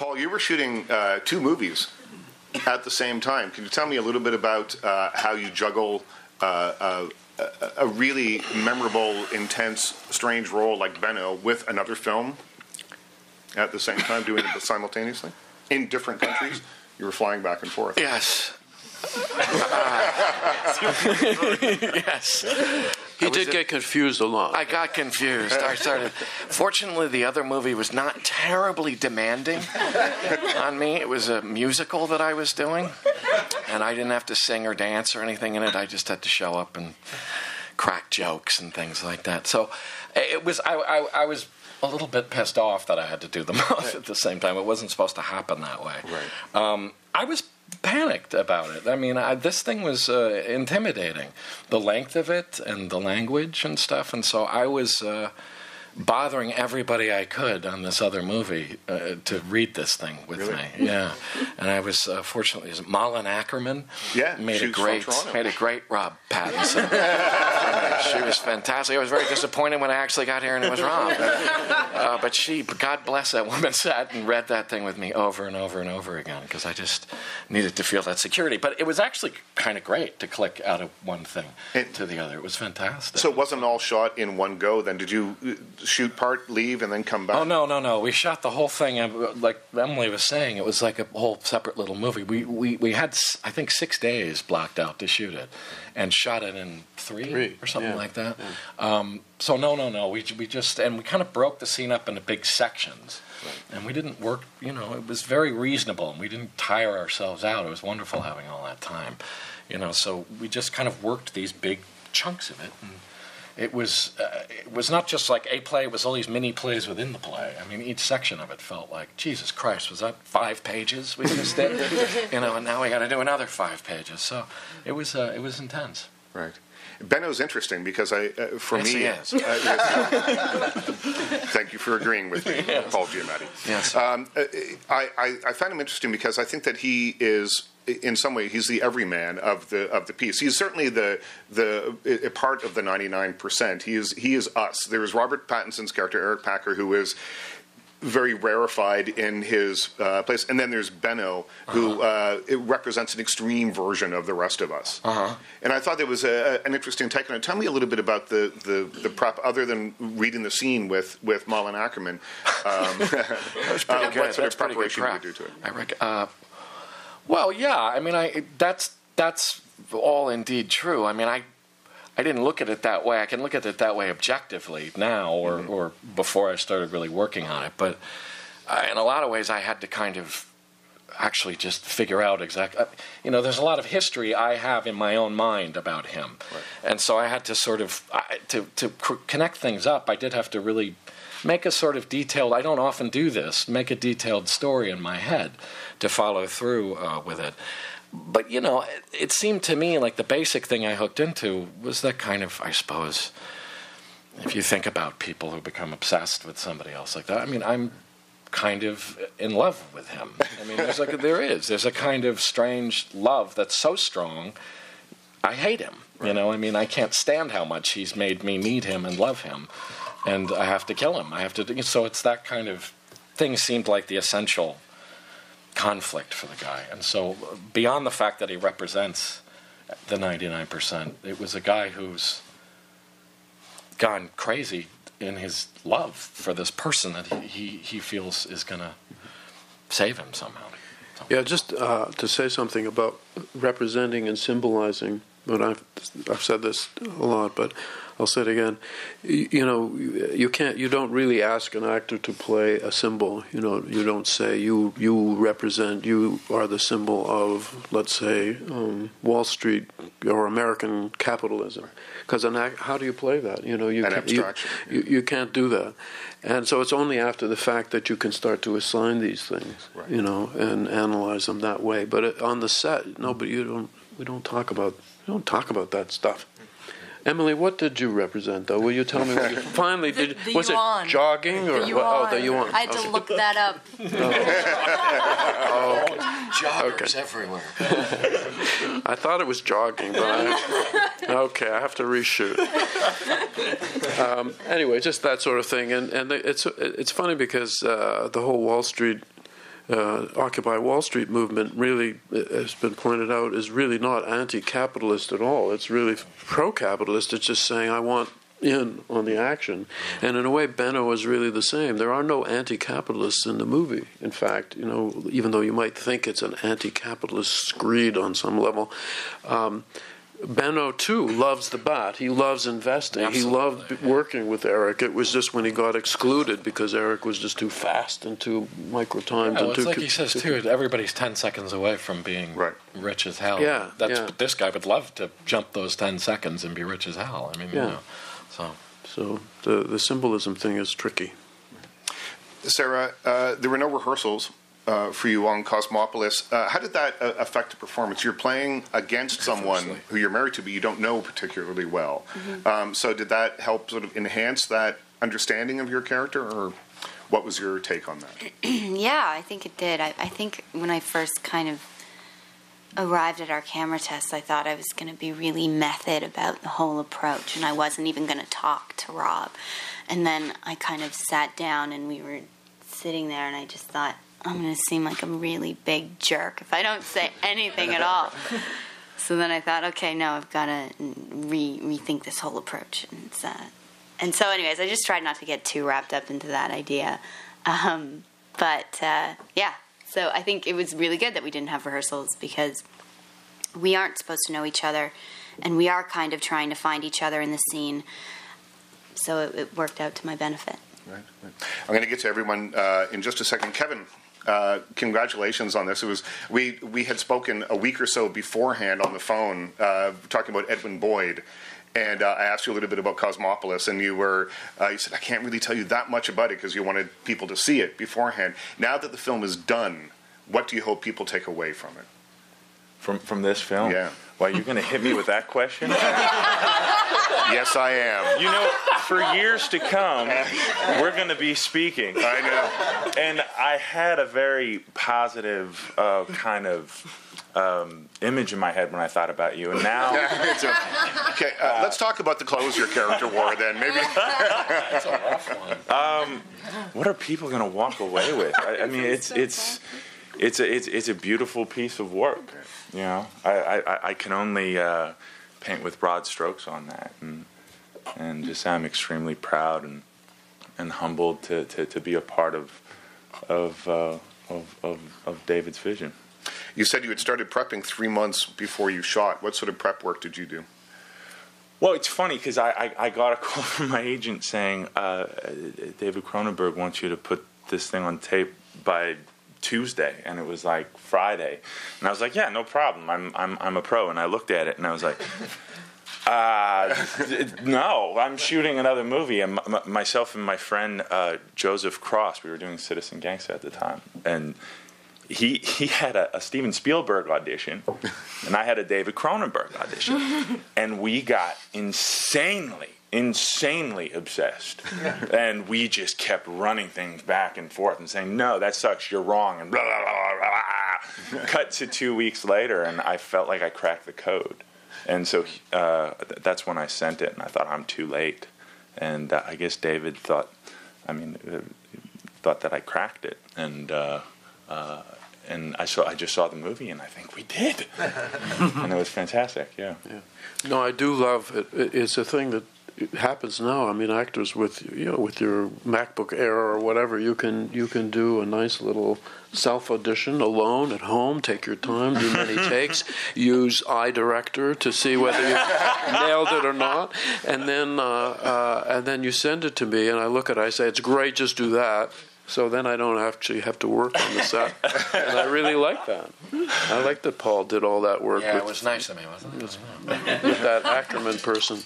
Paul, you were shooting 2 movies at the same time. Can you tell me a little bit about how you juggle a really memorable, intense, strange role like Benno with another film at the same time, doing it simultaneously in different countries? You were flying back and forth. Yes. Yes. He did get confused a lot. I got confused. I started. Fortunately, the other movie was not terribly demanding on me. It was a musical that I was doing, and I didn't have to sing or dance or anything in it. I just had to show up and crack jokes and things like that. So it was. I was a little bit pissed off that I had to do them both at the same time. It wasn't supposed to happen that way. Right. I was panicked about it. I mean, this thing was intimidating, the length of it and the language and stuff, and so I was bothering everybody I could on this other movie to read this thing with me. Yeah, and I was fortunately Malin Ackerman. Yeah, made a great Rob Pattinson. She was fantastic. I was very disappointed when I actually got here and it was Rob. But she, God bless that woman, sat and read that thing with me over and over and over again because I just needed to feel that security. But it was actually kind of great to click out of one thing to the other. It was fantastic. So it wasn't all shot in one go then? Did you shoot part, leave, and then come back? Oh, no. We shot the whole thing. Like Emily was saying, it was like a whole separate little movie. We had, I think, 6 days blocked out to shoot it and shot it in three or something like that. Yeah. So no. We just, and we kind of broke the scene up into big sections. Right. And we didn't work, it was very reasonable, and we didn't tire ourselves out. It was wonderful having all that time, so we just kind of worked these big chunks of it. And it was not just like a play, it was all these mini plays within the play. I mean, each section of it felt like, Jesus Christ, was that 5 pages we just did? And now we got to do another 5 pages. So it was intense. Right. Benno's interesting because for yes, me, he is. Thank you for agreeing with me, yes. Paul Giamatti. Yes. I find him interesting because I think that he is, in some way, he's the everyman of the piece. He's certainly the a part of the 99%. He is us. There is Robert Pattinson's character Eric Packer, who is very rarefied in his place, and then there's Benno, who it represents an extreme version of the rest of us. And I thought there was an interesting take on it. Tell me a little bit about the prep, other than reading the scene with Malin Ackerman. That's pretty good. What sort of preparation did you do to it? I reckon. Well, yeah. I mean, that's all indeed true. I mean, I didn't look at it that way. I can look at it that way objectively now, or before I started really working on it. But in a lot of ways, I had to kind of actually just figure out exactly. There's a lot of history I have in my own mind about him, right. And so I had to sort of to connect things up. I did have to really make a sort of detailed. I don't often do this. Make a detailed story in my head to follow through with it. But, it seemed to me like the basic thing I hooked into was that kind of, I suppose, if you think about people who become obsessed with somebody else like that, I mean, I'm kind of in love with him. I mean, there's a kind of strange love that's so strong, I hate him. Right. I mean, I can't stand how much he's made me need him and love him, and I have to kill him. So it's that kind of thing seemed like the essential conflict for the guy. And so beyond the fact that he represents the 99%, it was a guy who's gone crazy in his love for this person that he feels is going to save him somehow. Yeah, just to say something about representing and symbolizing, but I've said this a lot, but I'll say it again. You don't really ask an actor to play a symbol. You don't say you represent, you are the symbol of, let's say, Wall Street or American capitalism. Because how do you play that? You can't do that. And so it's only after the fact that you can start to assign these things, right. And analyze them that way. But on the set, we don't talk about that stuff. Emily, what did you represent, though? Will you tell me what you finally did? Was yuan. It jogging or the yuan? The yuan. I had to look that up. Joggers everywhere. I thought it was jogging, but I have to reshoot. Anyway, just that sort of thing, and it's funny because the whole Wall Street Occupy Wall Street movement really, has been pointed out, is really not anti-capitalist at all. It's really pro-capitalist. It's just saying, I want in on the action. And in a way, Benno is really the same. There are no anti-capitalists in the movie. In fact, even though you might think it's an anti-capitalist screed on some level, Benno, too, loves the bat. He loves investing. Absolutely. He loved working with Eric. It was just when he got excluded because Eric was just too fast and too micro-timed. Yeah, it's like he says, too, everybody's 10 seconds away from being rich as hell. Yeah, This guy would love to jump those 10 seconds and be rich as hell. I mean, So the symbolism thing is tricky. Sarah, there were no rehearsals for you on Cosmopolis. How did that affect the performance? You're playing against someone who you're married to, but you don't know particularly well. Mm-hmm. So did that help sort of enhance that understanding of your character, or what was your take on that? Yeah, I think it did. I think when I first kind of arrived at our camera test, I thought I was going to be really method about the whole approach, and I wasn't even going to talk to Rob. And then I kind of sat down, and we were sitting there, and I just thought, I'm going to seem like a really big jerk if I don't say anything at all. So then I thought, okay, no, I've got to rethink this whole approach. And so anyways, I just tried not to get too wrapped up into that idea. So I think it was really good that we didn't have rehearsals, because we aren't supposed to know each other, and we are kind of trying to find each other in the scene. So it worked out to my benefit. Right. I'm going to get to everyone in just a second. Kevin, congratulations on this. It was we had spoken a week or so beforehand on the phone talking about Edwin Boyd, and I asked you a little bit about Cosmopolis, and you said, I can't really tell you that much about it because you wanted people to see it beforehand. Now that the film is done, what do you hope people take away from it? From this film? Yeah. Well, you're going to hit me with that question? Yes, I am. For years to come, we're going to be speaking. I know. And I had a very positive kind of image in my head when I thought about you, and now... Okay, let's talk about the clothes your character wore then. Maybe. That's a rough one. What are people going to walk away with? I mean, it's a beautiful piece of work. You know, I can only paint with broad strokes on that, and just I'm extremely proud and humbled to be a part of David's vision. You said you had started prepping 3 months before you shot. What sort of prep work did you do? Well, it's funny because I got a call from my agent saying David Cronenberg wants you to put this thing on tape by Tuesday, and it was like Friday, and I was like, yeah, no problem. I'm a pro, and I looked at it and I was like, no, I'm shooting another movie. And myself and my friend Joseph Cross, we were doing Citizen Gangster at the time, and he had a Steven Spielberg audition, and I had a David Cronenberg audition, and we got insanely obsessed, and we just kept running things back and forth and saying, no, that sucks, you're wrong, and blah, blah, blah, blah, blah. Cut to 2 weeks later, and I felt like I cracked the code, and so that's when I sent it, and I thought, I'm too late, and I guess David thought that I cracked it, and I just saw the movie, and I think we did, and it was fantastic. Yeah. No, I do love it. It's a thing that it happens now. I mean, actors with your MacBook Air or whatever, you can do a nice little self audition alone at home. Take your time, do many takes. Use iDirector to see whether you nailed it or not, and then you send it to me, and I look at it. I say, it's great, just do that. So then I don't actually have to work on the set, and I really like that. I like that Paul did all that work. Yeah, it was nice of me, wasn't it? With that Ackerman person.